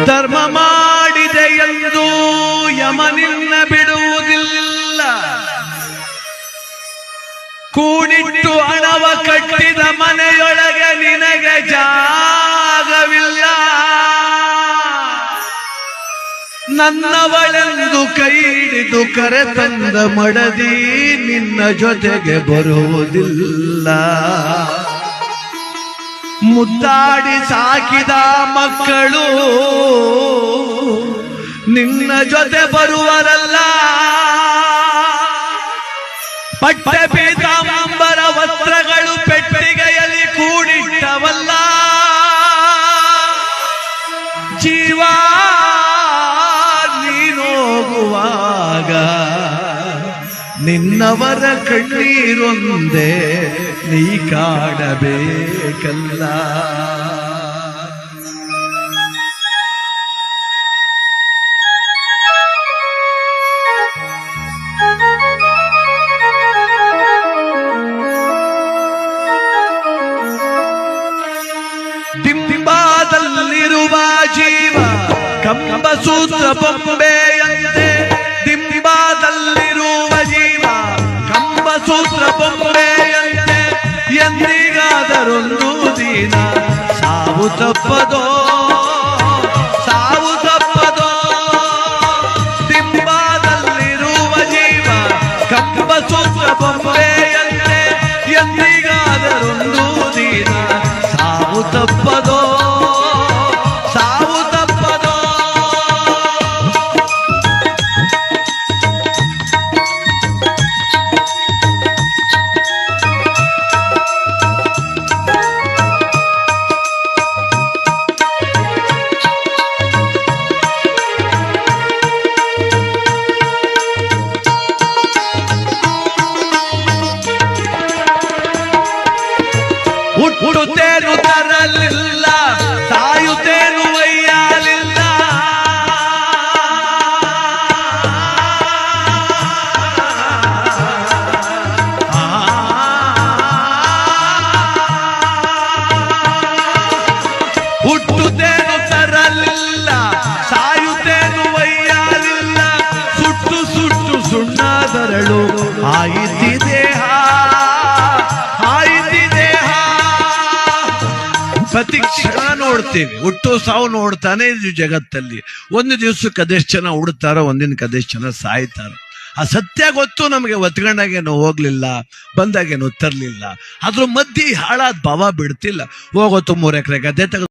ಧರ್ಮ ಮಾಡಿದೆ ಎಂದು ಯಮನಿನ್ನ ಬಿಡುವುದಿಲ್ಲ. ಕೂಡಿಟ್ಟು ಹಣವ ಕಟ್ಟಿದ ಮನೆಯೊಳಗೆ ನಿನಗೆ ಜಾಗವಿಲ್ಲ. ನನ್ನವಳೆಂದು ಕೈ ಹಿಡಿದು ಕರೆತಂದ ಮಡದಿ ನಿನ್ನ ಜೊತೆಗೆ ಬರುವುದಿಲ್ಲ. ಮುದ್ದಾಡಿ ಸಾಕಿದ ಮಕ್ಕಳು ನಿನ್ನ ಜೊತೆ ಬರುವರಲ್ಲ. ಪಟ್ಟ ಪೀತಾಂಬರ ವಸ್ತ್ರಗಳು ಪೆಟ್ಟಿಗೆಯಲ್ಲಿ ಕೂಡಿಟ್ಟವಲ್ಲ. ಜೀವ ನೀನೋಗುವಾಗ ನಿನ್ನವರ ಕಣ್ಣೀರೊಂದೇ ನೀ ಕಾಡಬೇಕಲ್ಲ. ದಿಂಬಾದಲ್ಲಿರುವ ಜೀವ ಕಂಬಸೂತ್ರ ಬೊಂಬೆಯಂತೆ. ದಿಂಬಾದಲ್ಲಿರುವ ಜೀವ ಕಂಬಸೂತ್ರ ಬೊಂಬೆಯಂತೆ. ಎಂದಿಗಾದರೊಂದು ದಿನ ಸಾವು ತಪ್ಪದೋ, ಸಾವು ತಪ್ಪದೋ. ದಿಂಬಾದಲ್ಲಿರುವ ಜೀವ ಕಂಬಸೂತ್ರ ಬೊಂಬೆಯಂತೆ. ಎಂದಿಗಾದರೊಂದು ದಿನ ಸಾವು ತಪ್ಪದೋ, ಸಾವು ತಪ್ಪದೋ. ಹುಟ್ಟುತ್ತೇನು ತರಲಿಲ್ಲ, ಸಾಯುತ್ತೇನು ಒಯ್ಯಲಿಲ್ಲ. ಹುಟ್ಟುತ್ತೇನು ತರಲಿಲ್ಲ, ಸಾಯುತ್ತೇನು ಒಯ್ಯಲಿಲ್ಲ. ಸುಟ್ಟು ಸುಟ್ಟು ಸುಣ್ಣದರಳು ಆಯಿತಿದೆ ಪ್ರತಿ ಕ್ಷಣ ನೋಡ್ತೀವಿ. ಹುಟ್ಟು ಸಾವು ನೋಡ್ತಾನೆ ಇದು ಜಗತ್ತಲ್ಲಿ. ಒಂದು ದಿವಸಕ್ಕೆ ಅದೆಷ್ಟು ಜನ ಹುಡ್ತಾರೋ, ಒಂದಿನ ಅದೆಷ್ಟು ಜನ ಸಾಯ್ತಾರೋ. ಆ ಸತ್ಯ ಗೊತ್ತು ನಮಗೆ. ಒತ್ಕೊಂಡಾಗೇನು ಹೋಗ್ಲಿಲ್ಲ, ಬಂದಾಗೇನು ತರಲಿಲ್ಲ. ಅದ್ರ ಮಧ್ಯೆ ಹಾಳಾದ ಭಾವ ಬಿಡ್ತಿಲ್ಲ. ಹೋಗೋತು 3 ಎಕರೆ ಗದ್ದೆ ತೆಗೆದು